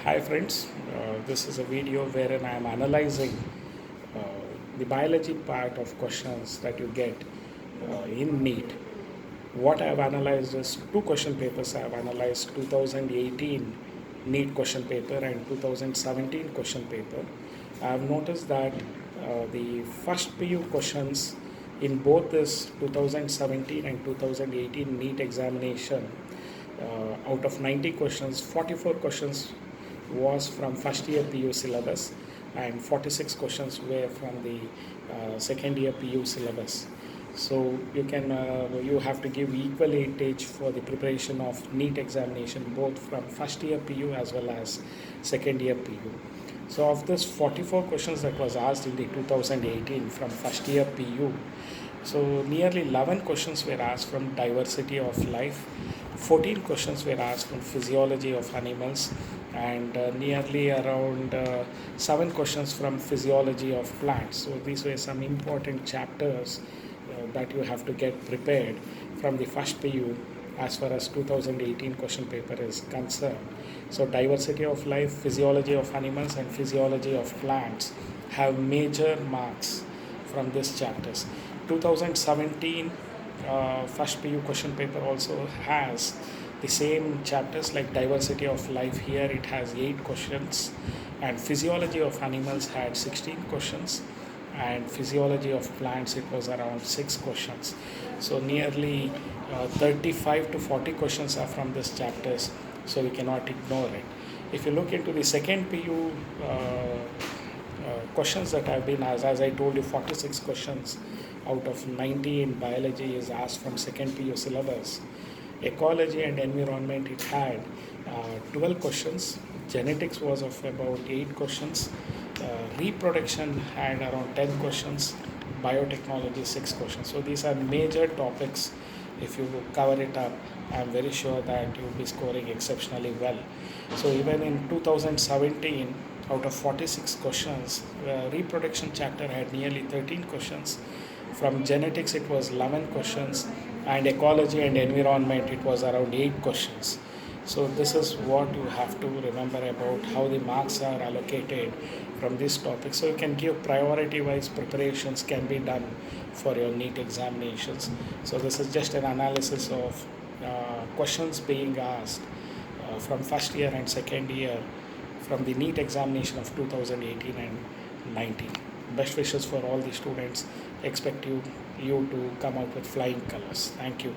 Hi friends, this is a video wherein I am analyzing uh, the biology part of questions that you get in NEET. What I have analyzed is two question papers. I have analyzed 2018 NEET question paper and 2017 question paper. I have noticed that the first PU questions in both this 2017 and 2018 NEET examination, out of 90 questions, 44 questions was from first year PU syllabus and 46 questions were from the second year PU syllabus. So you have to give equal weightage for the preparation of NEET examination both from first year PU as well as second year PU. So of this 44 questions that was asked in the 2018 from first year PU, so nearly 11 questions were asked from diversity of life, 14 questions were asked from physiology of animals, and nearly around 7 questions from physiology of plants. So these were some important chapters that you have to get prepared from the first PU as far as 2018 question paper is concerned. So diversity of life, physiology of animals and physiology of plants have major marks from these chapters. 2017 first PU question paper also has the same chapters like diversity of life. Here it has 8 questions and physiology of animals had 16 questions and physiology of plants it was around 6 questions. So nearly 35 to 40 questions are from these chapters, so we cannot ignore it. If you look into the second PU questions that have been asked, as I told you, 46 questions out of 90 in biology is asked from second PU syllabus. Ecology and environment it had 12 questions. Genetics was of about 8 questions. Reproduction had around 10 questions. Biotechnology 6 questions. So these are major topics. If you cover it up, I'm very sure that you'll be scoring exceptionally well. So even in 2017, out of 46 questions, reproduction chapter had nearly 13 questions. From genetics it was 11 questions, and ecology and environment it was around 8 questions. So this is what you have to remember about how the marks are allocated from this topic. So you can give priority wise preparations can be done for your NEET examinations. So this is just an analysis of questions being asked from first year and second year from the NEET examination of 2018 and 19. Best wishes for all the students. Expect you to come out with flying colors. Thank you.